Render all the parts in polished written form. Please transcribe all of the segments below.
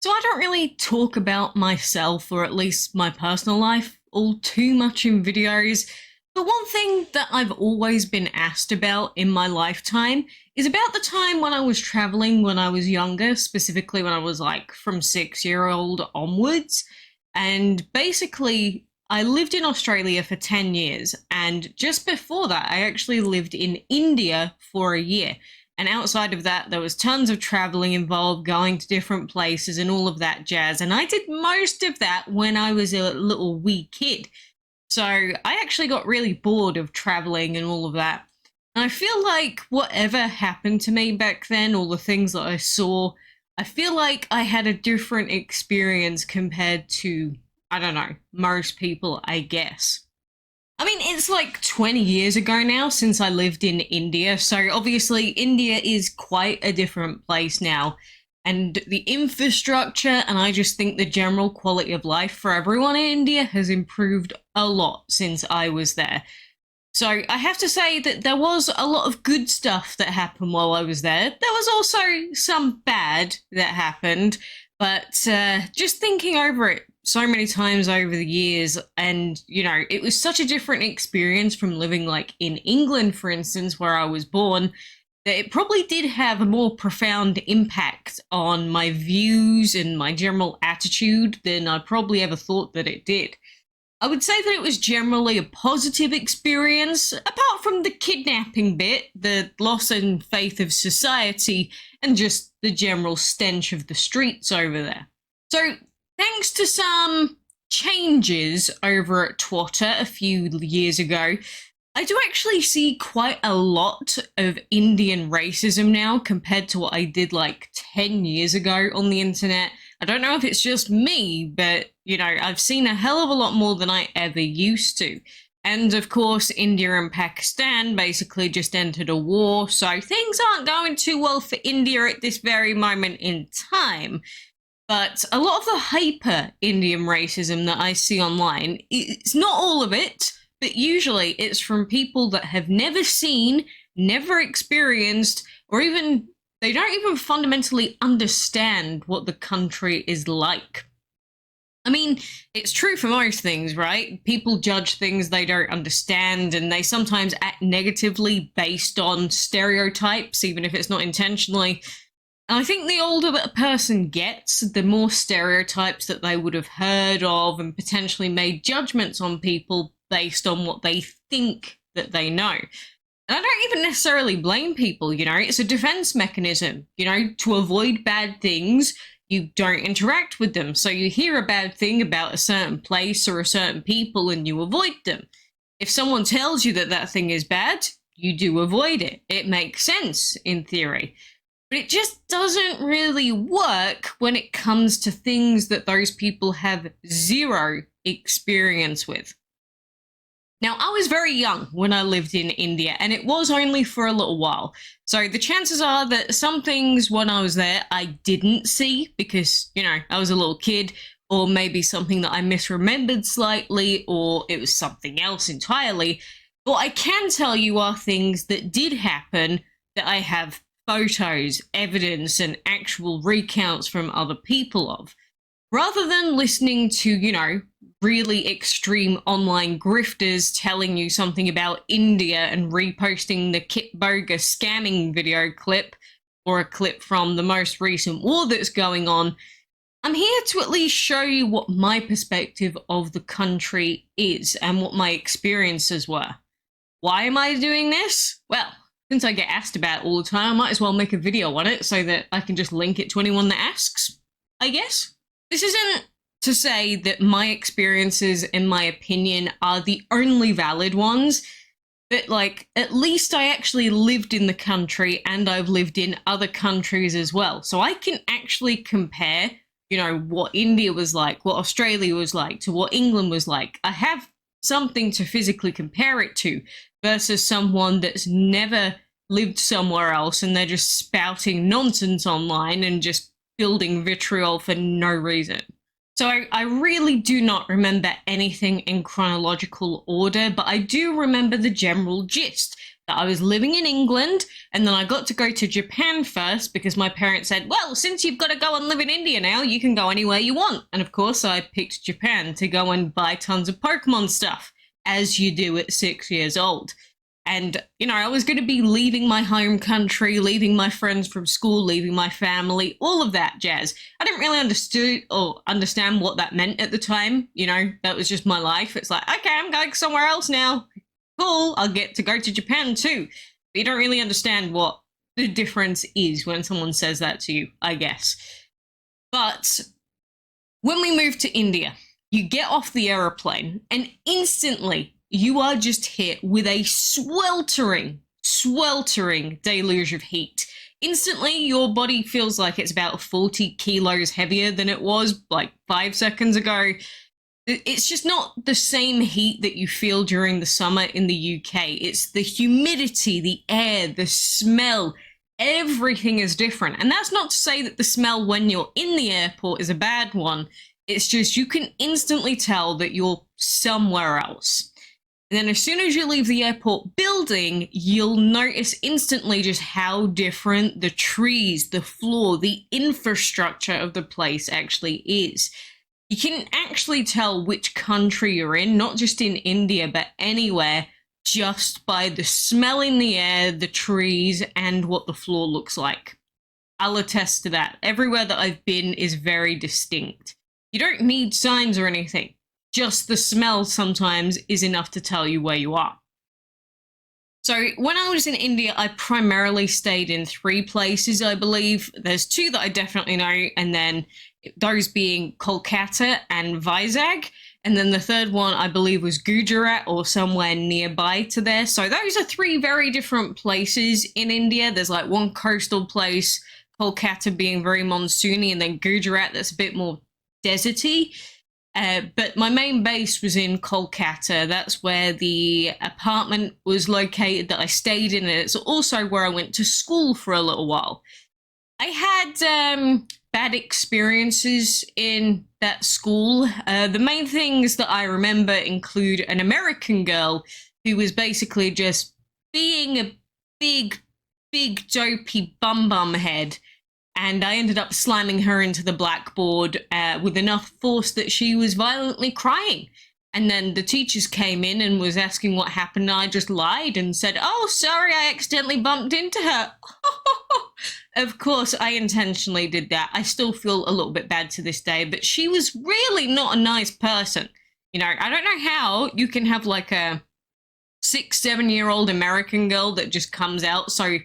So I don't really talk about myself, or at least my personal life, all too much in videos. But one thing that I've always been asked about in my lifetime is about the time when I was traveling when I was younger, specifically when I was like from 6 year old onwards. And basically, I lived in Australia for 10 years. And just before that, I actually lived in India for a year. And outside of that, there was tons of traveling involved, going to different places and all of that jazz. And I did most of that when I was a little wee kid. So I actually got really bored of traveling and all of that. And I feel like whatever happened to me back then, all the things that I saw, I feel like I had a different experience compared to, I don't know, most people, I guess. I mean, it's like 20 years ago now since I lived in India. So obviously, India is quite a different place now. And the infrastructure, and I just think the general quality of life for everyone in India has improved a lot since I was there. So I have to say that there was a lot of good stuff that happened while I was there. There was also some bad that happened, but just thinking over it so many times over the years, and it was such a different experience from living like in England, for instance, where I was born, that it probably did have a more profound impact on my views and my general attitude than I probably ever thought that it did. I would say that it was generally a positive experience, apart from the kidnapping bit, the loss and faith of society, and just the general stench of the streets over there. So, thanks to some changes over at Twitter a few years ago, I do actually see quite a lot of Indian racism now compared to what I did like 10 years ago on the internet. I don't know if it's just me, but I've seen a hell of a lot more than I ever used to. And of course, India and Pakistan basically just entered a war, so things aren't going too well for India at this very moment in time. But a lot of the hyper Indian racism that I see online, it's not all of it, but usually it's from people that have never seen, never experienced, or even they don't even fundamentally understand what the country is like. I mean, it's true for most things, right? People judge things they don't understand, and they sometimes act negatively based on stereotypes, even if it's not intentionally. And I think the older that a person gets, the more stereotypes that they would have heard of and potentially made judgments on people based on what they think that they know. And I don't even necessarily blame people, it's a defense mechanism, to avoid bad things, you don't interact with them. So you hear a bad thing about a certain place or a certain people and you avoid them. If someone tells you that that thing is bad, you do avoid it. It makes sense in theory. But it just doesn't really work when it comes to things that those people have zero experience with. Now, I was very young when I lived in India, and it was only for a little while. So the chances are that some things when I was there I didn't see because, I was a little kid, or maybe something that I misremembered slightly, or it was something else entirely. What I can tell you are things that did happen that I have photos, evidence, and actual recounts from other people of. Rather than listening to, really extreme online grifters telling you something about India and reposting the Kit Boga scamming video clip or a clip from the most recent war that's going on, I'm here to at least show you what my perspective of the country is and what my experiences were. Why am I doing this? Well, since I get asked about it all the time, I might as well make a video on it so that I can just link it to anyone that asks, I guess. This isn't to say that my experiences, in my opinion, are the only valid ones, but at least I actually lived in the country and I've lived in other countries as well. So I can actually compare, what India was like, what Australia was like, to what England was like. I have something to physically compare it to versus someone that's never lived somewhere else and they're just spouting nonsense online and just building vitriol for no reason. So I really do not remember anything in chronological order, but I do remember the general gist. that I was living in England, and then I got to go to Japan first because my parents said, well, since you've got to go and live in India now, you can go anywhere you want. And of course, I picked Japan to go and buy tons of Pokemon stuff, as you do at 6 years old. And, you know, I was going to be leaving my home country, leaving my friends from school, leaving my family, all of that jazz. I didn't really understand what that meant at the time. You know, that was just my life. It's like, okay, I'm going somewhere else now. Cool, I'll get to go to Japan too. But you don't really understand what the difference is when someone says that to you, I guess. But when we moved to India, you get off the aeroplane and instantly you are just hit with a sweltering deluge of heat. Instantly, your body feels like it's about 40 kilos heavier than it was like 5 seconds ago. It's just not the same heat that you feel during the summer in the UK. It's the humidity, the air, the smell. Everything is different. And that's not to say that the smell when you're in the airport is a bad one. It's just you can instantly tell that you're somewhere else. And then as soon as you leave the airport building, you'll notice instantly just how different the trees, the floor, the infrastructure of the place actually is. You can actually tell which country you're in, not just in India, but anywhere, just by the smell in the air, the trees, and what the floor looks like. I'll attest to that. Everywhere that I've been is very distinct. You don't need signs or anything. Just the smell sometimes is enough to tell you where you are. So when I was in India, I primarily stayed in 3 places, I believe. There's 2 that I definitely know, and then those being Kolkata and Vizag. And then the third one, I believe, was Gujarat or somewhere nearby to there. So those are 3 very different places in India. There's like one coastal place, Kolkata being very monsoony, and then Gujarat that's a bit more deserty. But my main base was in Kolkata. That's where the apartment was located that I stayed in, and it's also where I went to school for a little while. I had bad experiences in that school. The main things that I remember include an American girl who was basically just being a big dopey bum head. And I ended up slamming her into the blackboard with enough force that she was violently crying. And then the teachers came in and was asking what happened. And I just lied and said, oh, sorry, I accidentally bumped into her. Of course, I intentionally did that. I still feel a little bit bad to this day, but she was really not a nice person. You know, I don't know how you can have like a 6-7-year-old American girl that just comes out so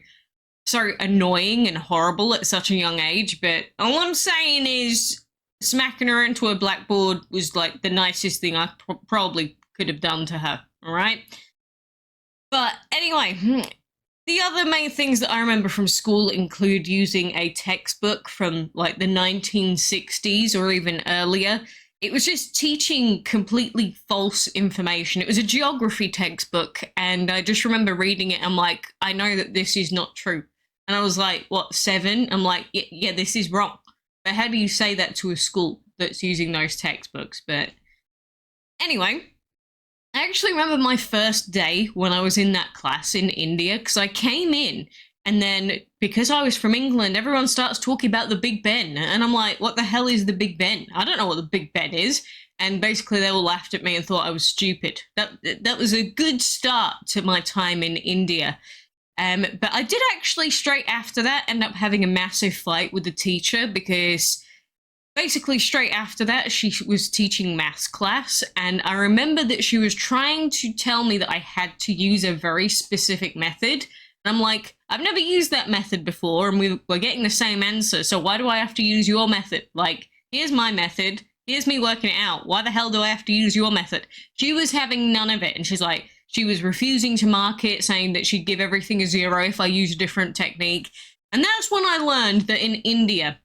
annoying and horrible at such a young age, but all I'm saying is smacking her into a blackboard was like the nicest thing I probably could have done to her, all right? But anyway, the other main things that I remember from school include using a textbook from like the 1960s or even earlier. It was just teaching completely false information. It was a geography textbook, and I just remember reading it. I'm like, I know that this is not true. And I was like, what, 7? I'm like, yeah, this is wrong. But how do you say that to a school that's using those textbooks? But anyway, I actually remember my first day when I was in that class in India, because I came in, and then because I was from England, everyone starts talking about the Big Ben. And I'm like, what the hell is the Big Ben? I don't know what the Big Ben is. And basically they all laughed at me and thought I was stupid. That was a good start to my time in India. But I did actually straight after that end up having a massive fight with the teacher, because basically straight after that she was teaching maths class, and I remember that she was trying to tell me that I had to use a very specific method. And I'm like, I've never used that method before, and we're getting the same answer, so why do I have to use your method? Like, here's my method, here's me working it out, why the hell do I have to use your method? She was having none of it, and she's like, she was refusing to mark it, saying that she'd give everything a 0 if I used a different technique. And that's when I learned that in India,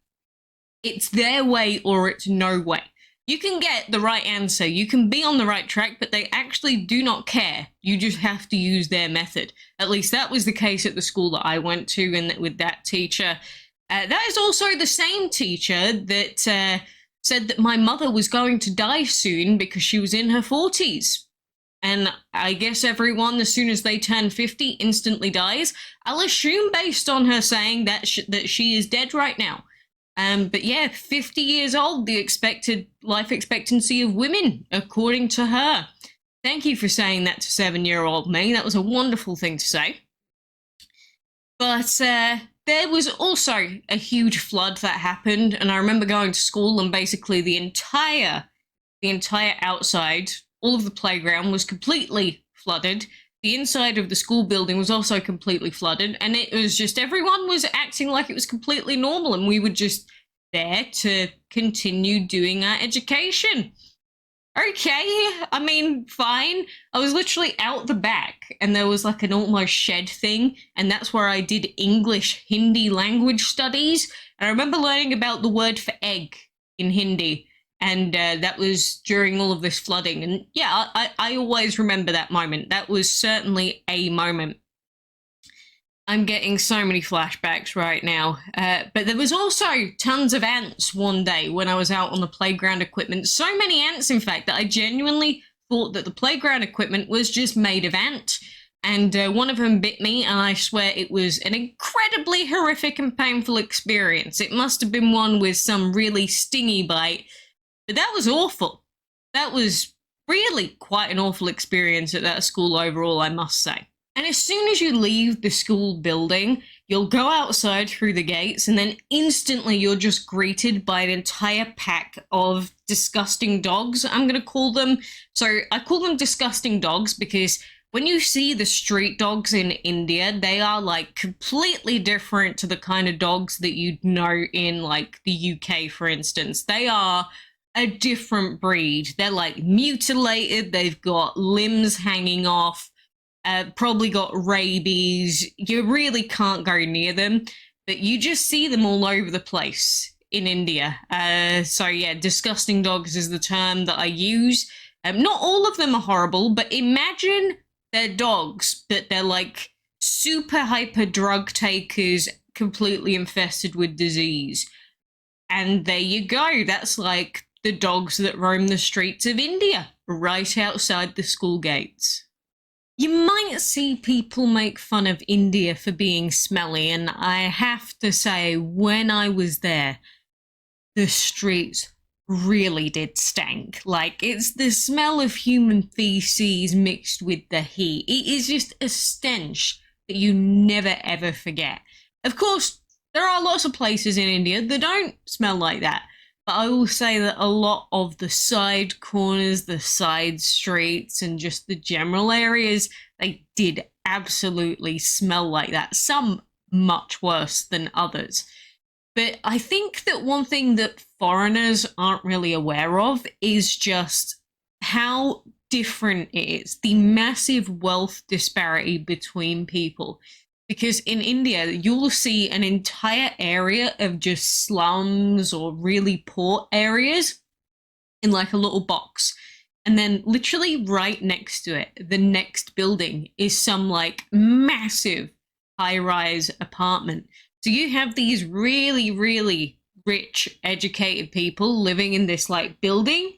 it's their way or it's no way. You can get the right answer, you can be on the right track, but they actually do not care. You just have to use their method. At least that was the case at the school that I went to, and with that teacher. That is also the same teacher that said that my mother was going to die soon because she was in her 40s. And I guess everyone, as soon as they turn 50, instantly dies. I'll assume based on her saying that that she is dead right now. But yeah, 50 years old, the expected life expectancy of women, according to her. Thank you for saying that to 7-year-old me. That was a wonderful thing to say. But there was also a huge flood that happened, and I remember going to school, and basically the entire outside, all of the playground was completely flooded. The inside of the school building was also completely flooded, and it was just everyone was acting like it was completely normal, and we were just there to continue doing our education. Okay, I mean, fine. I was literally out the back, and there was like an almost shed thing, and that's where I did English Hindi language studies. And I remember learning about the word for egg in Hindi, and that was during all of this flooding. And yeah, I always remember that moment. That was certainly a moment. I'm getting so many flashbacks right now. But there was also tons of ants one day when I was out on the playground equipment. So many ants, in fact, that I genuinely thought that the playground equipment was just made of ant. And one of them bit me, and I swear it was an incredibly horrific and painful experience. It must have been one with some really stingy bite. But that was awful. That was really quite an awful experience at that school overall, I must say. And as soon as you leave the school building, you'll go outside through the gates, and then instantly you're just greeted by an entire pack of disgusting dogs, I'm going to call them. So I call them disgusting dogs because when you see the street dogs in India, they are like completely different to the kind of dogs that you'd know in like the UK, for instance. They are a different breed. They're like mutilated, they've got limbs hanging off. Probably got rabies. You really can't go near them, but you just see them all over the place in India. So yeah, disgusting dogs is the term that I use. Not all of them are horrible, but imagine they're dogs, but they're like super hyper drug takers, completely infested with disease. And there you go. That's like the dogs that roam the streets of India, right outside the school gates. You might see people make fun of India for being smelly, and I have to say, when I was there, the streets really did stink. Like, it's the smell of human feces mixed with the heat. It is just a stench that you never ever forget. Of course, there are lots of places in India that don't smell like that. But I will say that a lot of the side corners, the side streets, and just the general areas, they did absolutely smell like that. Some much worse than others. But I think that one thing that foreigners aren't really aware of is just how different it is, the massive wealth disparity between people. Because in India, you'll see an entire area of just slums or really poor areas in like a little box. And then literally right next to it, the next building is some like massive high-rise apartment. So you have these really, really rich, educated people living in this like building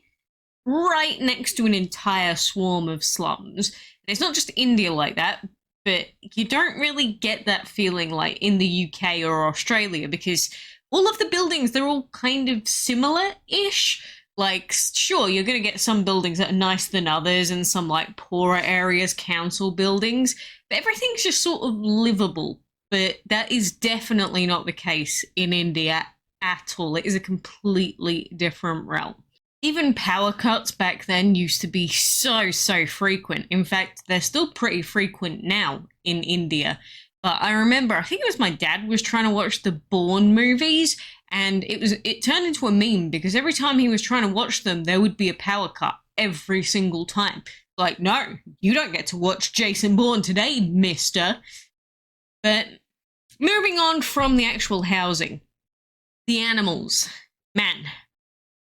right next to an entire swarm of slums. And it's not just India like that, but you don't really get that feeling like in the UK or Australia because all of the buildings, they're all kind of similar-ish. Like, sure, you're going to get some buildings that are nicer than others and some like poorer areas, council buildings, but everything's just sort of livable. But that is definitely not the case in India at all. It is a completely different realm. Even power cuts back then used to be so frequent. In fact, they're still pretty frequent now in India. But I remember, I think it was my dad was trying to watch the Bourne movies, and it turned into a meme because every time he was trying to watch them, there would be a power cut every single time. Like, no, you don't get to watch Jason Bourne today, mister. But moving on from the actual housing, the animals. Man,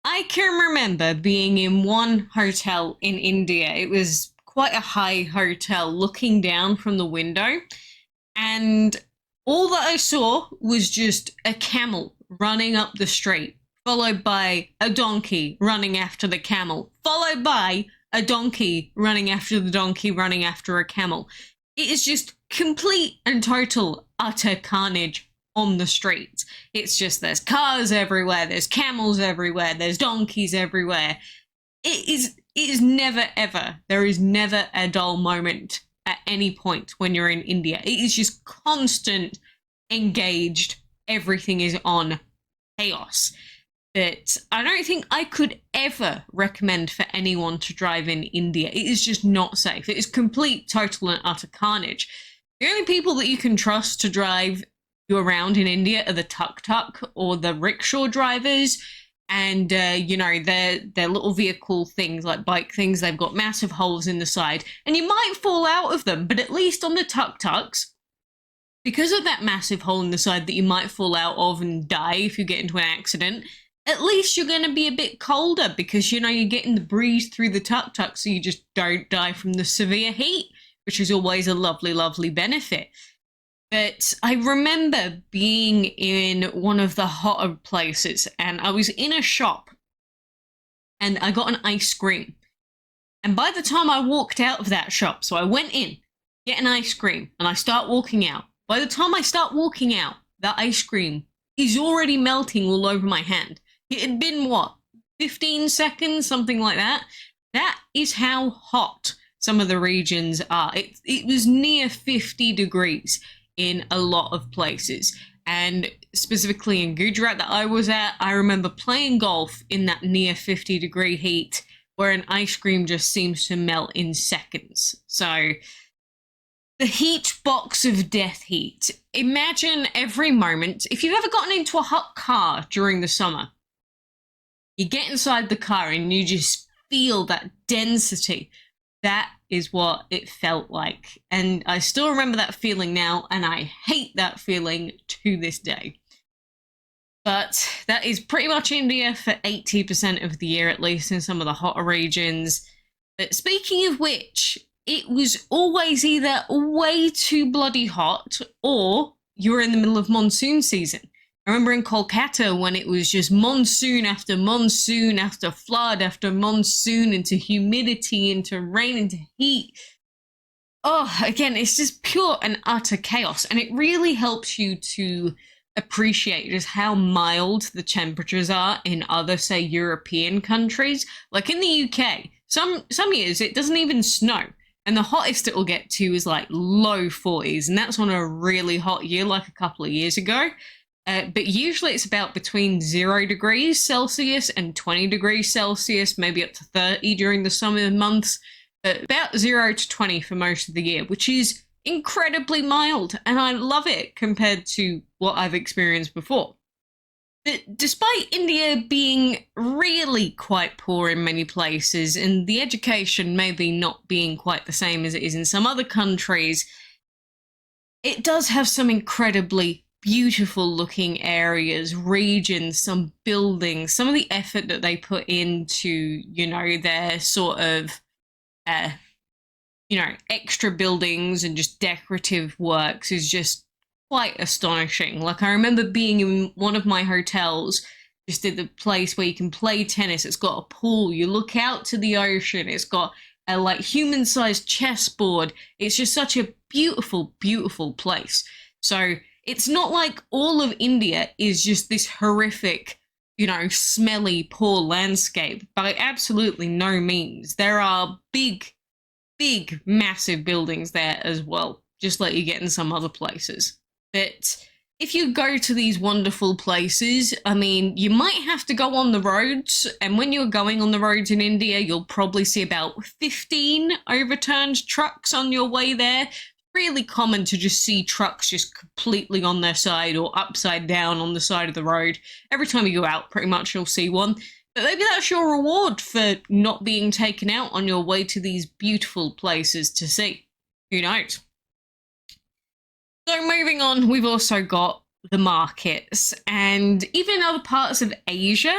I can remember being in one hotel in India. It was quite a high hotel, looking down from the window, and all that I saw was just a camel running up the street, followed by a donkey running after the camel, followed by a donkey running after the donkey running after a camel. It is just complete and total utter carnage on the streets. It's just there's cars everywhere, there's camels everywhere, there's donkeys everywhere. It is never ever, there is never a dull moment at any point when you're in India. It is just constant, engaged, everything is on chaos. But I don't think I could ever recommend for anyone to drive in India. It is just not safe. It is complete, total, and utter carnage. The only people that you can trust to drive you around in India are the tuk-tuk or the rickshaw drivers, and you know, their little vehicle things, like bike things. They've got massive holes in the side, and you might fall out of them, but at least on the tuk-tuks, because of that massive hole in the side that you might fall out of and die if you get into an accident, at least you're going to be a bit colder because, you know, you're getting the breeze through the tuk-tuk, so you just don't die from the severe heat, which is always a lovely, lovely benefit. But I remember being in one of the hotter places, and I was in a shop, and I got an ice cream. And by the time I walked out of that shop, so I went in, get an ice cream, and I start walking out. By the time I start walking out, that ice cream is already melting all over my hand. It had been, what, 15 seconds, something like that? That is how hot some of the regions are. It was near 50 degrees in a lot of places. And specifically in Gujarat that I was at, I remember playing golf in that near 50 degree heat where an ice cream just seems to melt in seconds. So the heat box of death heat. Imagine every moment, if you've ever gotten into a hot car during the summer, you get inside the car and you just feel that density. That is what it felt like. And I still remember that feeling now, and I hate that feeling to this day. But that is pretty much India for 80% of the year, at least in some of the hotter regions. But speaking of which, it was always either way too bloody hot or you were in the middle of monsoon season. I remember in Kolkata when it was just monsoon after flood after monsoon, into humidity, into rain, into heat. Oh, again, it's just pure and utter chaos. And it really helps you to appreciate just how mild the temperatures are in other, say, European countries. Like in the UK, some years it doesn't even snow. And the hottest it will get to is like low 40s. And that's on a really hot year, like a couple of years ago. But usually it's about between 0 degrees Celsius and 20 degrees Celsius, maybe up to 30 during the summer months, but about 0 to 20 for most of the year, which is incredibly mild, and I love it compared to what I've experienced before. But despite India being really quite poor in many places, and the education maybe not being quite the same as it is in some other countries, it does have some incredibly beautiful looking areas, regions, some buildings. Some of the effort that they put into, you know, their sort of, you know, extra buildings and just decorative works is just quite astonishing. Like, I remember being in one of my hotels, just at the place where you can play tennis. It's got a pool. You look out to the ocean. It's got a like human-sized chessboard. It's just such a beautiful, beautiful place. So it's not like all of India is just this horrific, you know, smelly, poor landscape. By absolutely no means. There are big, massive buildings there as well, just like you get in some other places. But if you go to these wonderful places, I mean, you might have to go on the roads. And when you're going on the roads in India, you'll probably see about 15 overturned trucks on your way there. Really common to just see trucks just completely on their side or upside down on the side of the road. Every time you go out, pretty much you'll see one. But maybe that's your reward for not being taken out on your way to these beautiful places to see. Who knows? So moving on, we've also got the markets. And even in other parts of Asia,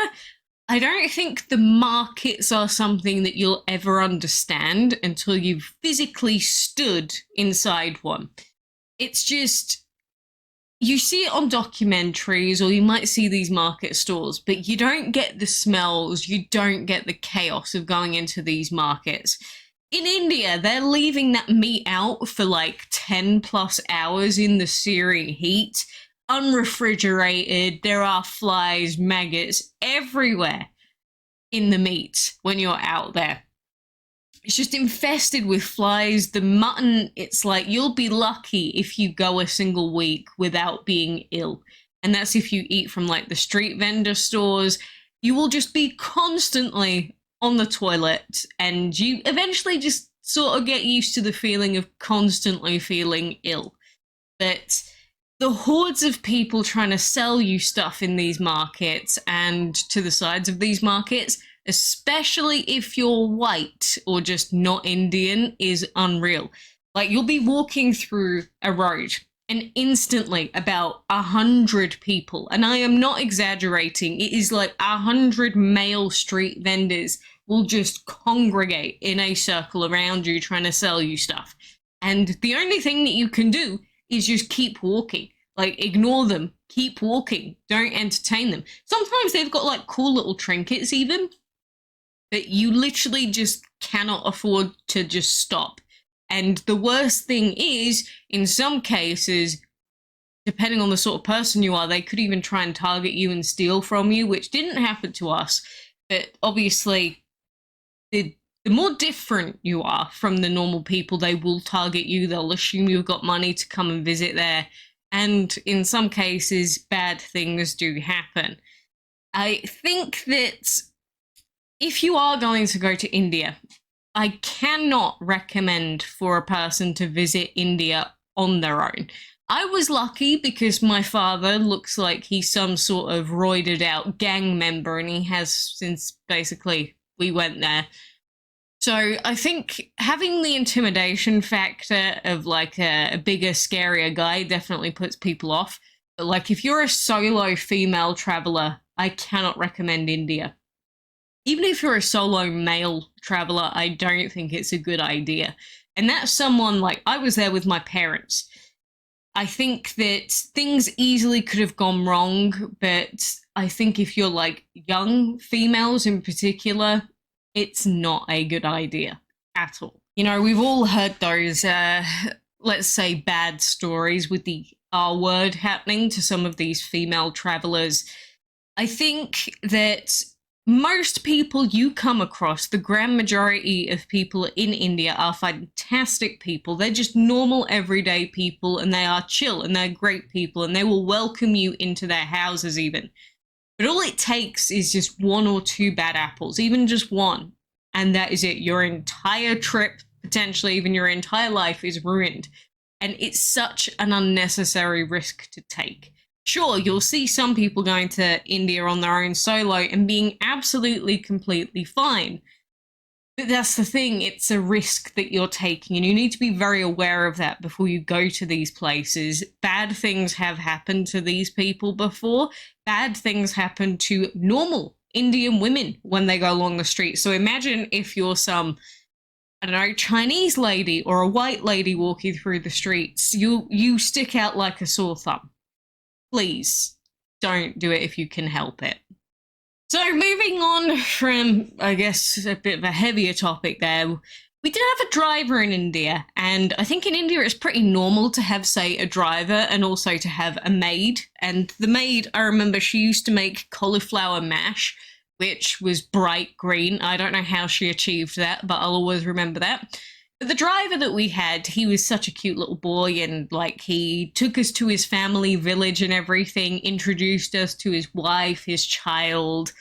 I don't think the markets are something that you'll ever understand until you've physically stood inside one. It's just, you see it on documentaries or you might see these market stores, but you don't get the smells, you don't get the chaos of going into these markets. In India, they're leaving that meat out for like 10 plus hours in the searing heat, unrefrigerated. There are flies, maggots everywhere in the meat when you're out there. It's just infested with flies. The mutton, it's like you'll be lucky if you go a single week without being ill. And that's if you eat from like the street vendor stores. You will just be constantly on the toilet, and you eventually just sort of get used to the feeling of constantly feeling ill. But the hordes of people trying to sell you stuff in these markets and to the sides of these markets, especially if you're white or just not Indian, is unreal. Like, you'll be walking through a road and instantly about 100 people, and I am not exaggerating, it is like 100 male street vendors will just congregate in a circle around you trying to sell you stuff. And the only thing that you can do is just keep walking. Like, ignore them, keep walking, don't entertain them. Sometimes they've got like cool little trinkets even, but you literally just cannot afford to just stop. And the worst thing is, in some cases, depending on the sort of person you are, they could even try and target you and steal from you, which didn't happen to us. But obviously, the more different you are from the normal people, they will target you. They'll assume you've got money to come and visit there. And in some cases, bad things do happen. I think that if you are going to go to India, I cannot recommend for a person to visit India on their own. I was lucky because my father looks like he's some sort of roided out gang member, and he has since basically we went there. So I think having the intimidation factor of like a bigger, scarier guy definitely puts people off. But like, if you're a solo female traveler, I cannot recommend India. Even if you're a solo male traveler, I don't think it's a good idea. And that's someone like, I was there with my parents. I think that things easily could have gone wrong, but I think if you're like young females in particular, it's not a good idea at all. You know, we've all heard those, let's say, bad stories with the R word happening to some of these female travelers. I think that most people you come across, the grand majority of people in India are fantastic people. They're just normal, everyday people, and they are chill, and they're great people, and they will welcome you into their houses even. But all it takes is just one or two bad apples, even just one, and that is it. Your entire trip, potentially even your entire life, is ruined. And it's such an unnecessary risk to take. Sure, you'll see some people going to India on their own solo and being absolutely, completely fine. But that's the thing, it's a risk that you're taking, and you need to be very aware of that before you go to these places. Bad things have happened to these people before. Bad things happen to normal Indian women when they go along the street. So imagine if you're some, I don't know, Chinese lady or a white lady walking through the streets. You stick out like a sore thumb. Please don't do it if you can help it. So moving on from, I guess, a bit of a heavier topic there, we did have a driver in India, and I think in India it's pretty normal to have, say, a driver and also to have a maid. And the maid, I remember she used to make cauliflower mash, which was bright green. I don't know how she achieved that, but I'll always remember that. But the driver that we had, he was such a cute little boy, and like he took us to his family village and everything, introduced us to his wife, his child.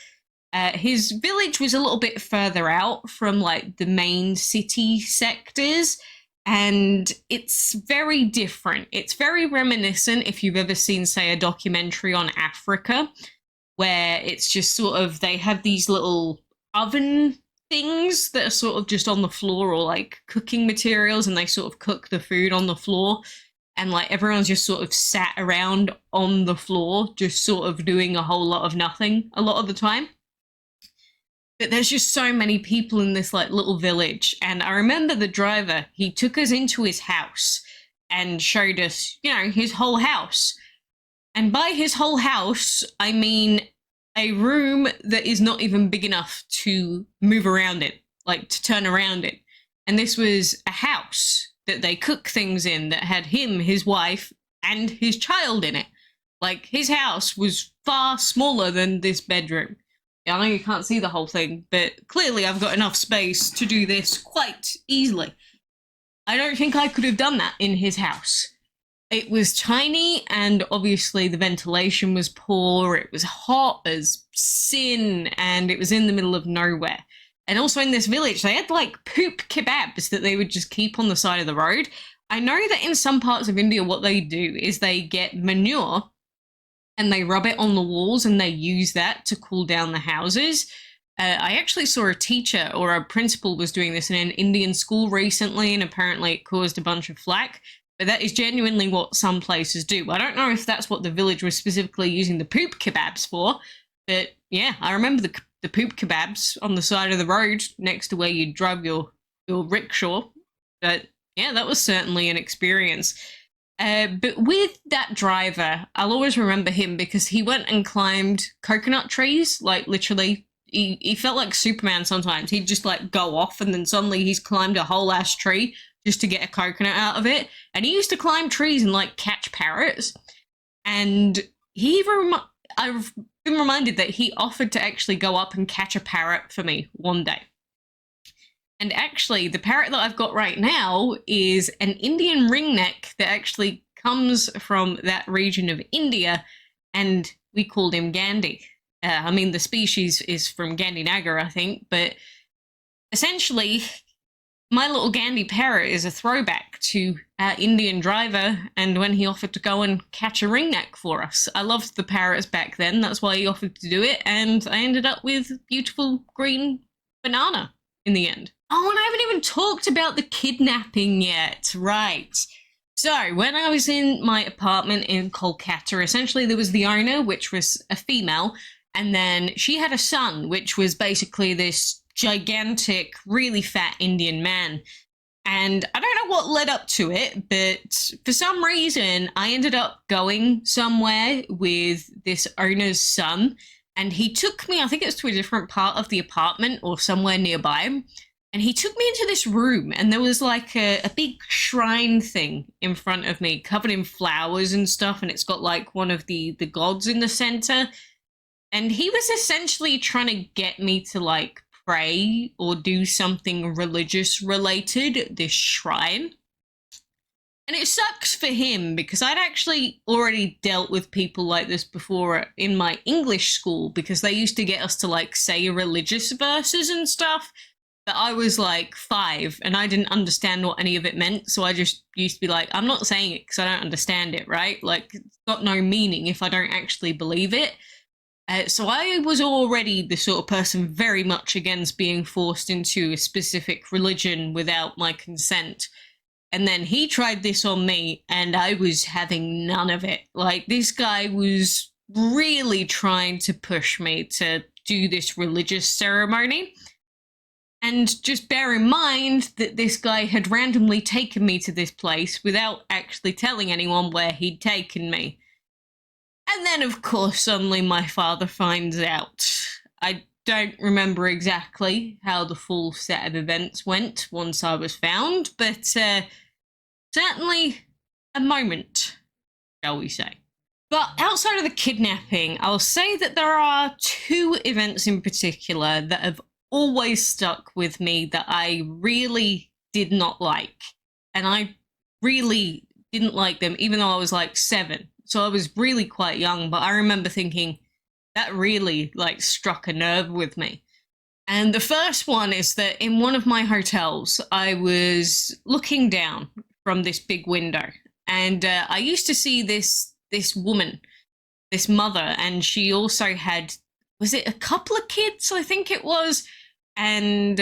His village was a little bit further out from like the main city sectors, and it's very different. It's very reminiscent if you've ever seen, say, a documentary on Africa, where it's just sort of, they have these little oven things that are sort of just on the floor, or like cooking materials, and they sort of cook the food on the floor, and like everyone's just sort of sat around on the floor just sort of doing a whole lot of nothing a lot of the time. But there's just so many people in this like little village, and I remember the driver, he took us into his house and showed us, you know, his whole house. And by his whole house, I mean a room that is not even big enough to move around it, like to turn around it. And this was a house that they cook things in that had him, his wife, and his child in it. Like, his house was far smaller than this bedroom. Yeah, I know you can't see the whole thing, but clearly I've got enough space to do this quite easily. I don't think I could have done that in his house. It was tiny, and obviously the ventilation was poor. It was hot as sin, and it was in the middle of nowhere. And also in this village, they had like poop kebabs that they would just keep on the side of the road. I know that in some parts of India, what they do is they get manure and they rub it on the walls and they use that to cool down the houses. I actually saw a teacher or a principal was doing this in an Indian school recently, and apparently it caused a bunch of flack. But that is genuinely what some places do. I don't know if that's what the village was specifically using the poop kebabs for, but yeah, I remember the poop kebabs on the side of the road next to where you drove your rickshaw. But yeah, that was certainly an experience. But with that driver, I'll always remember him because he went and climbed coconut trees, like literally. He felt like Superman sometimes. He'd just like go off and then suddenly he's climbed a whole ass tree just to get a coconut out of it. And he used to climb trees and like catch parrots. And I've been reminded that he offered to actually go up and catch a parrot for me one day. And actually, the parrot that I've got right now is an Indian ringneck that actually comes from that region of India, and we called him Gandhi. I mean, the species is from Gandhinagar, I think, but essentially, my little Gandhi parrot is a throwback to our Indian driver, and when he offered to go and catch a ringneck for us. I loved the parrots back then, that's why he offered to do it, and I ended up with beautiful green banana in the end. Oh, and I haven't even talked about the kidnapping yet. Right. So, when I was in my apartment in Kolkata, essentially there was the owner, which was a female, and then she had a son, which was basically this gigantic, really fat Indian man. And I don't know what led up to it, but for some reason, I ended up going somewhere with this owner's son, and he took me, I think it's to a different part of the apartment or somewhere nearby. And he took me into this room, and there was like a big shrine thing in front of me, covered in flowers and stuff, and it's got like one of the gods in the center. And he was essentially trying to get me to like pray or do something religious related at this shrine. And it sucks for him because I'd actually already dealt with people like this before in my English school, because they used to get us to like say religious verses and stuff. But I was like 5 and I didn't understand what any of it meant. So I just used to be like, I'm not saying it because I don't understand it, right? Like, it's got no meaning if I don't actually believe it. So I was already the sort of person very much against being forced into a specific religion without my consent. And then he tried this on me and I was having none of it. Like, this guy was really trying to push me to do this religious ceremony. And just bear in mind that this guy had randomly taken me to this place without actually telling anyone where he'd taken me. And then, of course, suddenly my father finds out. I don't remember exactly how the full set of events went once I was found, but certainly a moment, shall we say. But outside of the kidnapping, I'll say that there are 2 events in particular that have always stuck with me that I really did not like. And I really didn't like them, even though I was like 7. So I was really quite young, but I remember thinking that really like struck a nerve with me. And the first one is that in one of my hotels, I was looking down from this big window, and I used to see this woman, this mother, and she also had, was it a couple of kids? I think it was. And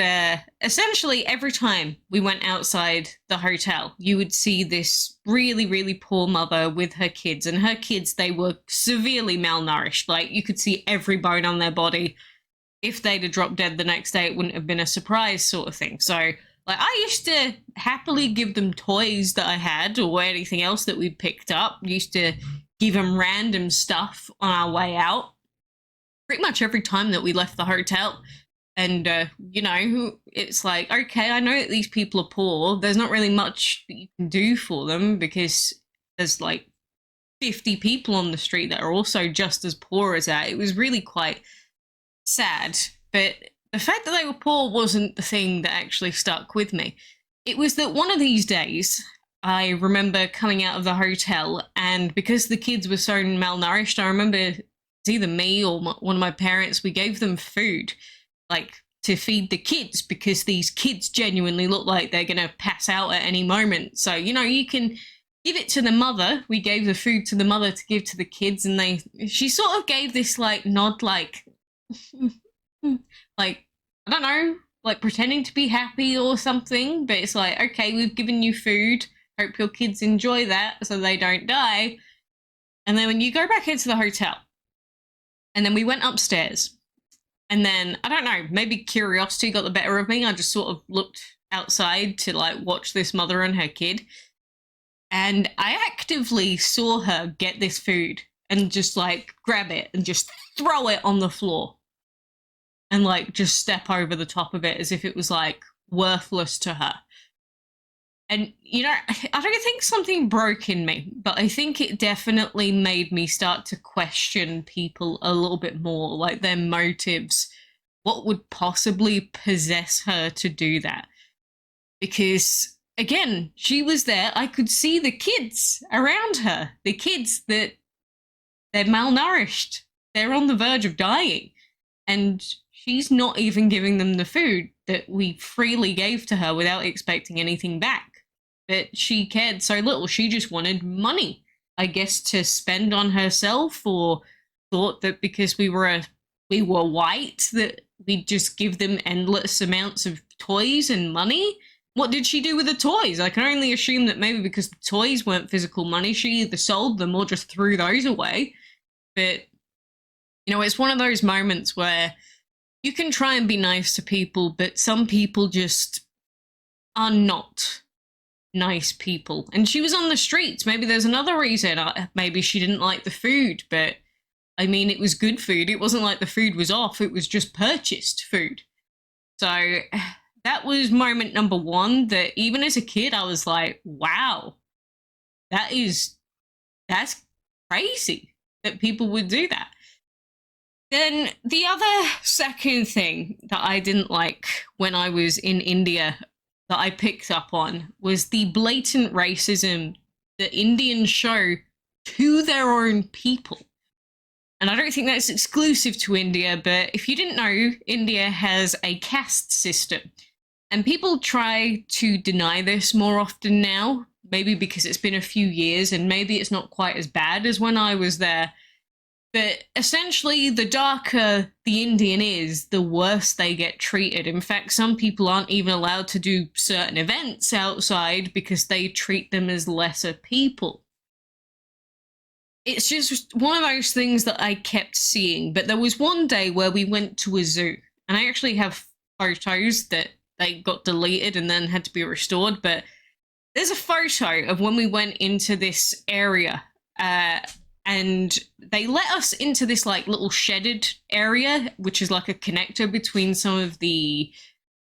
essentially every time we went outside the hotel, you would see this really, really poor mother with her kids. And her kids, they were severely malnourished. Like, you could see every bone on their body. If they'd have dropped dead the next day, it wouldn't have been a surprise sort of thing. So, like, I used to happily give them toys that I had or anything else that we picked up. Used to give them random stuff on our way out pretty much every time that we left the hotel. And, you know, it's like, okay, I know that these people are poor. There's not really much that you can do for them because there's like 50 people on the street that are also just as poor as that. It was really quite sad. But the fact that they were poor wasn't the thing that actually stuck with me. It was that one of these days, I remember coming out of the hotel, and because the kids were so malnourished, I remember it's either me or one of my parents, we gave them food, like to feed the kids, because these kids genuinely look like they're going to pass out at any moment. So, you know, you can give it to the mother. We gave the food to the mother to give to the kids, and she sort of gave this like nod, like, like, I don't know, like pretending to be happy or something. But it's like, okay, we've given you food. Hope your kids enjoy that so they don't die. And then when you go back into the hotel, and then we went upstairs, and then, I don't know, maybe curiosity got the better of me. I just sort of looked outside to like watch this mother and her kid. And I actively saw her get this food and just like grab it and just throw it on the floor. And like just step over the top of it as if it was like worthless to her. And, you know, I don't think something broke in me, but I think it definitely made me start to question people a little bit more, like their motives. What would possibly possess her to do that? Because, again, she was there. I could see the kids around her, the kids that they're malnourished. They're on the verge of dying. And she's not even giving them the food that we freely gave to her without expecting anything back. But she cared so little. She just wanted money, I guess, to spend on herself, or thought that because we were white that we'd just give them endless amounts of toys and money. What did she do with the toys? I can only assume that maybe because the toys weren't physical money, she either sold them or just threw those away. But, you know, it's one of those moments where you can try and be nice to people, but some people just are not nice people. And she was on the streets. Maybe there's another reason. Maybe she didn't like the food, but I mean, it was good food. It wasn't like the food was off. It was just purchased food. So that was moment number one, that even as a kid, I was like, wow, that's crazy that people would do that. Then the other second thing that I didn't like when I was in India that I picked up on was the blatant racism that Indians show to their own people. And I don't think that's exclusive to India, but if you didn't know, India has a caste system. And people try to deny this more often now, maybe because it's been a few years and maybe it's not quite as bad as when I was there. But essentially, the darker the Indian is, the worse they get treated. In fact, some people aren't even allowed to do certain events outside because they treat them as lesser people. It's just one of those things that I kept seeing. But there was one day where we went to a zoo, and I actually have photos that they got deleted and then had to be restored. But there's a photo of when we went into this area, and they let us into this like little shedded area, which is like a connector between some of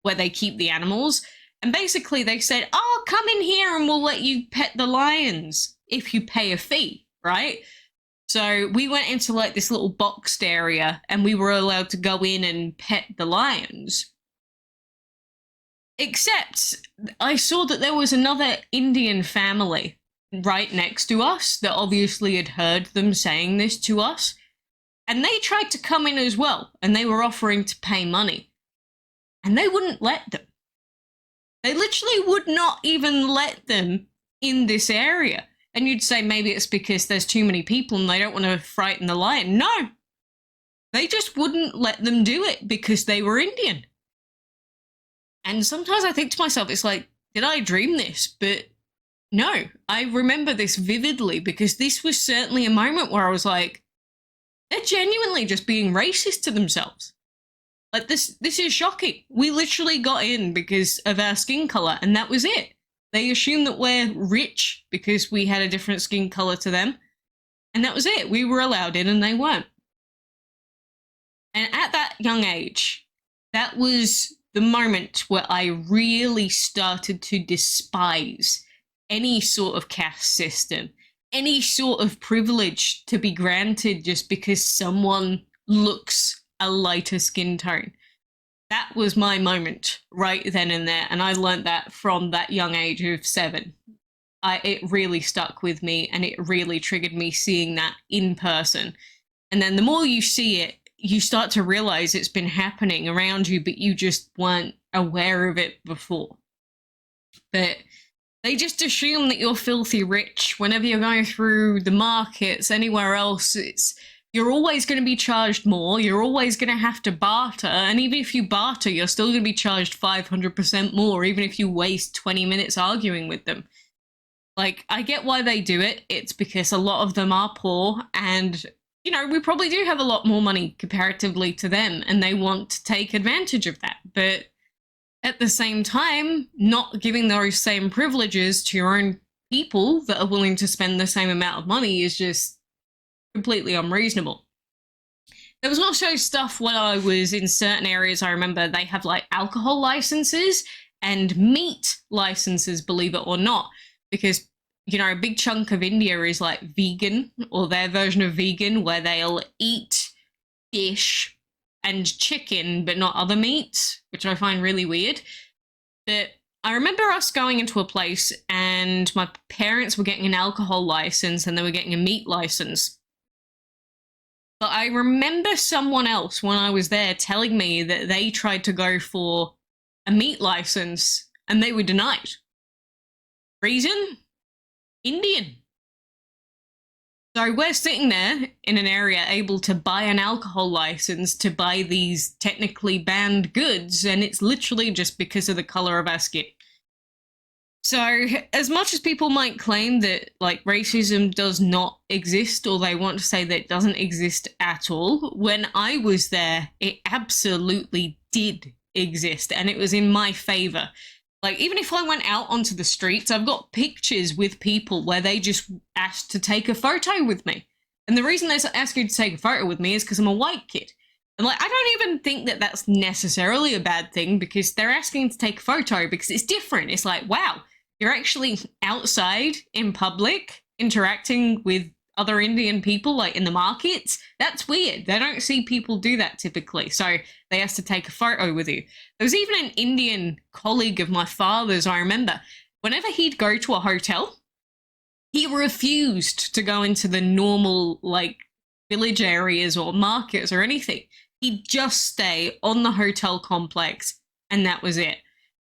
where they keep the animals. And basically they said, oh, come in here and we'll let you pet the lions if you pay a fee, right? So we went into like this little boxed area and we were allowed to go in and pet the lions. Except I saw that there was another Indian family right next to us that obviously had heard them saying this to us, and they tried to come in as well, and they were offering to pay money, and they wouldn't let them. They literally would not even let them in this area. And you'd say maybe it's because there's too many people and they don't want to frighten the lion. No, they just wouldn't let them do it because they were Indian. And sometimes I think to myself, it's like, did I dream this? But no, I remember this vividly because this was certainly a moment where I was like, they're genuinely just being racist to themselves. Like, this is shocking. We literally got in because of our skin color, and that was it. They assume that we're rich because we had a different skin color to them, And that was it. We were allowed in and they weren't. And at that young age, that was the moment where I really started to despise any sort of caste system, any sort of privilege to be granted just because someone looks a lighter skin tone. That was my moment right then and there. And I learned that from that young age of 7. It really stuck with me, and it really triggered me seeing that in person. And then the more you see it, you start to realize it's been happening around you, but you just weren't aware of it before. But they just assume that you're filthy rich whenever you're going through the markets, anywhere else. You're always going to be charged more. You're always going to have to barter. And even if you barter, you're still going to be charged 500% more, even if you waste 20 minutes arguing with them. Like, I get why they do it. It's because a lot of them are poor, and, you know, we probably do have a lot more money comparatively to them, and they want to take advantage of that. But at the same time, not giving those same privileges to your own people that are willing to spend the same amount of money is just completely unreasonable. There was also stuff when I was in certain areas. I remember they have like alcohol licenses and meat licenses, believe it or not, because, you know, a big chunk of India is like vegan, or their version of vegan, where they'll eat fish and chicken, but not other meats, which I find really weird. But I remember us going into a place and my parents were getting an alcohol license and they were getting a meat license. But I remember someone else when I was there telling me that they tried to go for a meat license and they were denied. Reason? Indian. So we're sitting there in an area able to buy an alcohol license to buy these technically banned goods, and it's literally just because of the color of our skin. So as much as people might claim that like racism does not exist, or they want to say that it doesn't exist at all, when I was there, it absolutely did exist, and it was in my favor. Like, even if I went out onto the streets, I've got pictures with people where they just asked to take a photo with me. And the reason they ask you to take a photo with me is because I'm a white kid. And, like, I don't even think that that's necessarily a bad thing, because they're asking to take a photo because it's different. It's like, wow, you're actually outside in public interacting with other Indian people, like in the markets. That's weird. They don't see people do that typically. So they asked to take a photo with you. There was even an Indian colleague of my father's, I remember, whenever he'd go to a hotel, he refused to go into the normal, like, village areas or markets or anything. He'd just stay on the hotel complex, and that was it.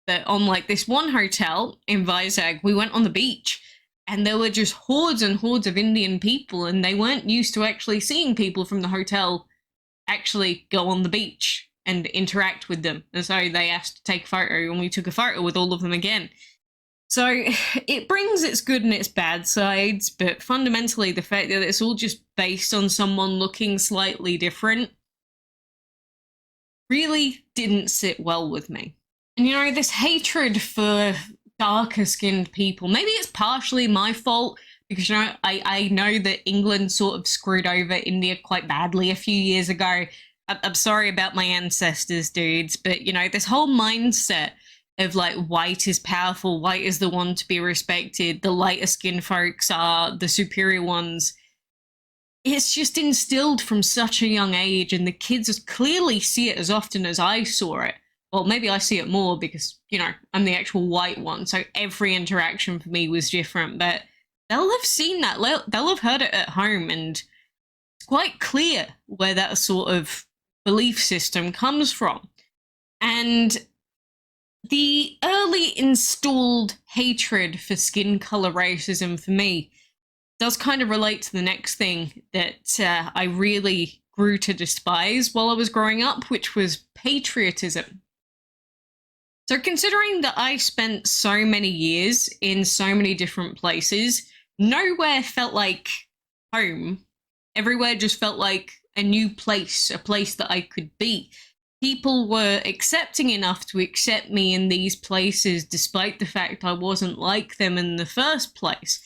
But on, like, this one hotel in Vizag, we went on the beach, and there were just hordes and hordes of Indian people, and they weren't used to actually seeing people from the hotel actually go on the beach and interact with them. And so they asked to take a photo, and we took a photo with all of them again. So it brings its good and its bad sides, but fundamentally the fact that it's all just based on someone looking slightly different really didn't sit well with me. And, you know, this hatred for darker skinned people, maybe it's partially my fault, because, you know, I know that England sort of screwed over India quite badly a few years ago. I'm sorry about my ancestors, dudes, but, you know, this whole mindset of, like, white is powerful, white is the one to be respected, the lighter skinned folks are the superior ones. It's just instilled from such a young age, and the kids clearly see it as often as I saw it. Well, maybe I see it more because, you know, I'm the actual white one, so every interaction for me was different, but they'll have seen that, they'll have heard it at home, and it's quite clear where that sort of belief system comes from. And the early installed hatred for skin color racism for me does kind of relate to the next thing that I really grew to despise while I was growing up, which was patriotism. So considering that I spent so many years in so many different places, nowhere felt like home. Everywhere just felt like a new place, a place that I could be. People were accepting enough to accept me in these places, despite the fact I wasn't like them in the first place.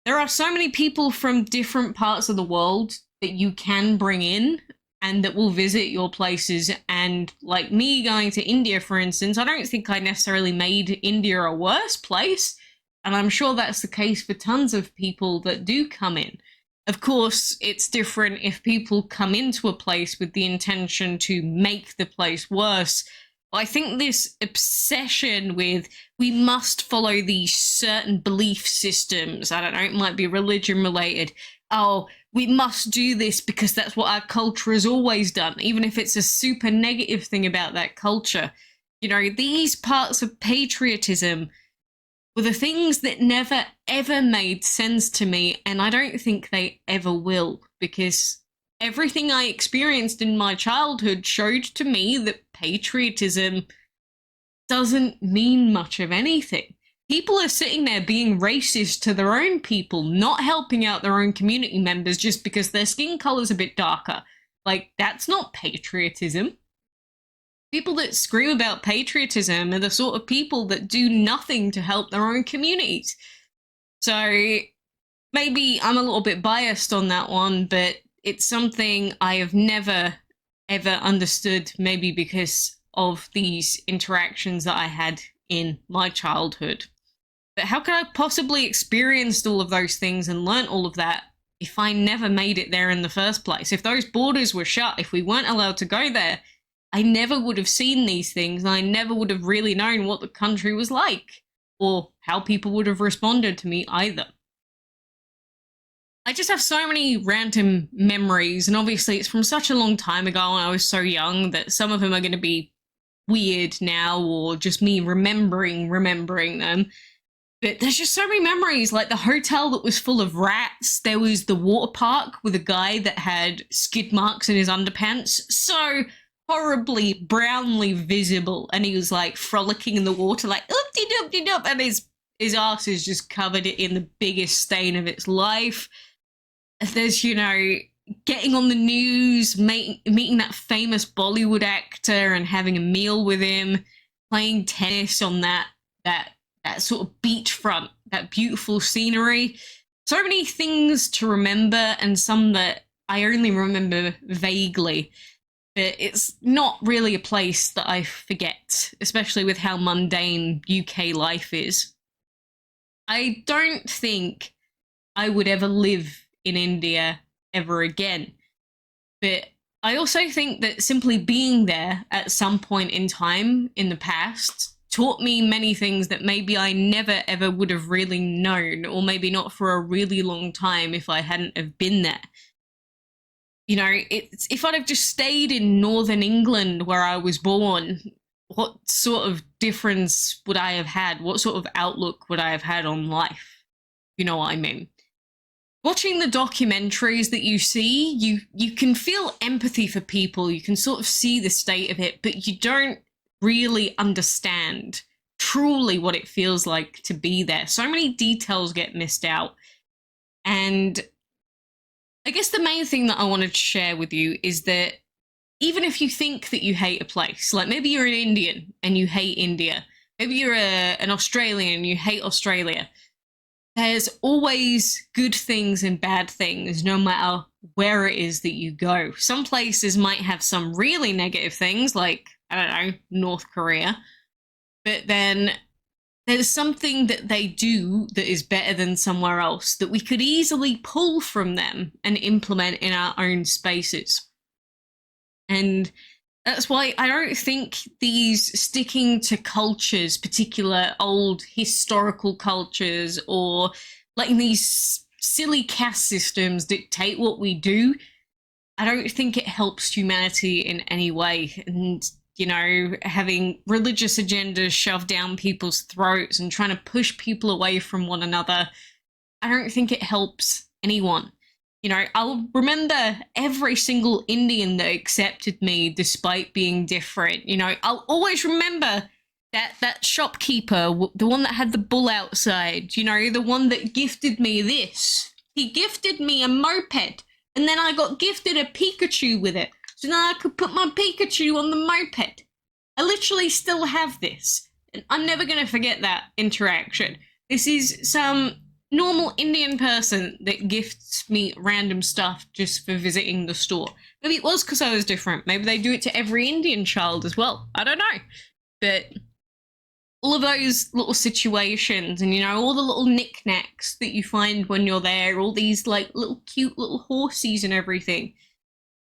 there are so many people from different parts of the world that you can bring in and that will visit your places. And like me going to India, for instance, I don't think I necessarily made India a worse place. And I'm sure that's the case for tons of people that do come in. Of course, it's different if people come into a place with the intention to make the place worse. I think this obsession with we must follow these certain belief systems, I don't know, it might be religion related. Oh, we must do this because that's what our culture has always done, even if it's a super negative thing about that culture. You know, these parts of patriotism were the things that never ever made sense to me, and I don't think they ever will, because everything I experienced in my childhood showed to me that patriotism doesn't mean much of anything. People are sitting there being racist to their own people, not helping out their own community members just because their skin color's a bit darker. Like, that's not patriotism. People that scream about patriotism are the sort of people that do nothing to help their own communities. So maybe I'm a little bit biased on that one, but it's something I have never, ever understood, maybe because of these interactions that I had in my childhood. But how could I possibly experienced all of those things and learnt all of that if I never made it there in the first place? If those borders were shut, if we weren't allowed to go there, I never would have seen these things, and I never would have really known what the country was like, or how people would have responded to me either. I just have so many random memories, and obviously it's from such a long time ago and I was so young that some of them are going to be weird now, or just me remembering them. But there's just so many memories, like the hotel that was full of rats. There was the water park with a guy that had skid marks in his underpants, so horribly brownly visible, and he was like frolicking in the water like oop-de-doop-de-doop, and his ass is just covered in the biggest stain of its life. There's, you know, getting on the news, meeting that famous Bollywood actor and having a meal with him, playing tennis on that sort of beachfront, that beautiful scenery. So many things to remember, and some that I only remember vaguely. But it's not really a place that I forget, especially with how mundane UK life is. I don't think I would ever live in India ever again. But I also think that simply being there at some point in time in the past taught me many things that maybe I never ever would have really known, or maybe not for a really long time if I hadn't have been there. You know, if I'd have just stayed in northern England where I was born, what sort of difference would I have had? What sort of outlook would I have had on life? You know what I mean? Watching the documentaries that you see, you can feel empathy for people. You can sort of see the state of it, but you don't really understand truly what it feels like to be there. So many details get missed out. And I guess the main thing that I wanted to share with you is that even if you think that you hate a place, like maybe you're an Indian and you hate India, maybe you're an Australian and you hate Australia, there's always good things and bad things no matter where it is that you go. Some places might have some really negative things, like, I don't know, North Korea, but then there's something that they do that is better than somewhere else that we could easily pull from them and implement in our own spaces. And that's why I don't think these sticking to cultures, particular old historical cultures, or letting these silly caste systems dictate what we do, I don't think it helps humanity in any way. And you know, having religious agendas shoved down people's throats and trying to push people away from one another, I don't think it helps anyone. You know, I'll remember every single Indian that accepted me despite being different. You know, I'll always remember that shopkeeper, the one that had the bull outside, you know, the one that gifted me this. He gifted me a moped, and then I got gifted a Pikachu with it. So now I could put my Pikachu on the moped. I literally still have this. And I'm never going to forget that interaction. This is some normal Indian person that gifts me random stuff just for visiting the store. Maybe it was because I was different. Maybe they do it to every Indian child as well. I don't know. But all of those little situations and, all the little knickknacks that you find when you're there, all these like little cute little horsies and everything,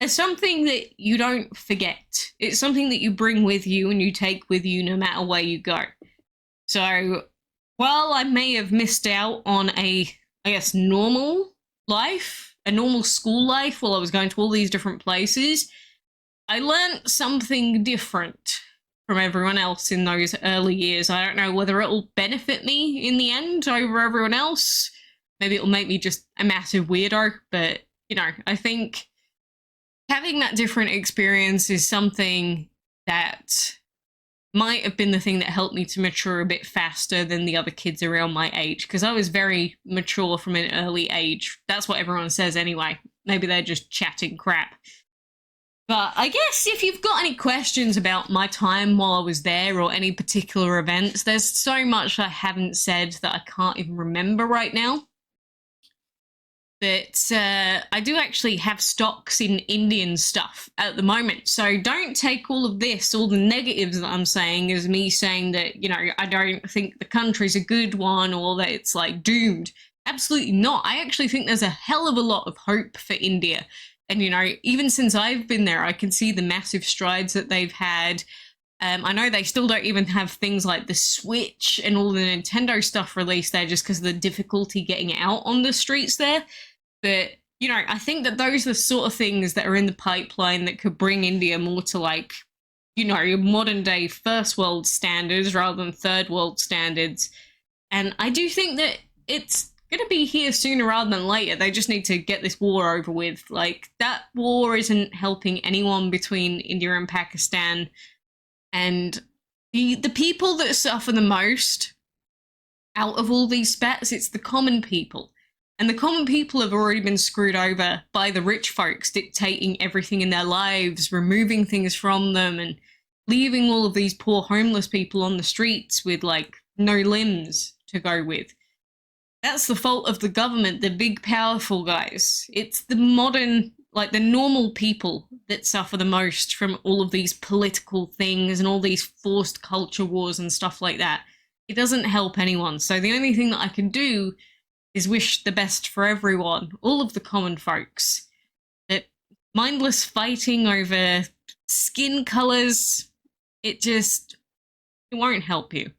it's something that you don't forget. It's something that you bring with you and you take with you no matter where you go. So while I may have missed out on I guess, normal life, a normal school life while I was going to all these different places, I learned something different from everyone else in those early years. I don't know whether it'll benefit me in the end over everyone else. Maybe it'll make me just a massive weirdo, but, I think having that different experience is something that might have been the thing that helped me to mature a bit faster than the other kids around my age, because I was very mature from an early age. That's what everyone says anyway. Maybe they're just chatting crap. But I guess if you've got any questions about my time while I was there or any particular events, there's so much I haven't said that I can't even remember right now. But I do actually have stocks in Indian stuff at the moment. So don't take all of this, all the negatives that I'm saying, as me saying that, I don't think the country's a good one or that it's like doomed. Absolutely not. I actually think there's a hell of a lot of hope for India. And, even since I've been there, I can see the massive strides that they've had. I know they still don't even have things like the Switch and all the Nintendo stuff released there just because of the difficulty getting out on the streets there. But, I think that those are the sort of things that are in the pipeline that could bring India more to like, modern day first world standards rather than third world standards. And I do think that it's going to be here sooner rather than later. They just need to get this war over with. Like, that war isn't helping anyone between India and Pakistan. And the people that suffer the most out of all these spats, it's the common people. And the common people have already been screwed over by the rich folks dictating everything in their lives, removing things from them, and leaving all of these poor homeless people on the streets with, like, no limbs to go with. That's the fault of the government, the big, powerful guys. It's the modern, like, the normal people that suffer the most from all of these political things and all these forced culture wars and stuff like that. It doesn't help anyone. So the only thing that I can do is wish the best for everyone, all of the common folks. That mindless fighting over skin colours, it won't help you.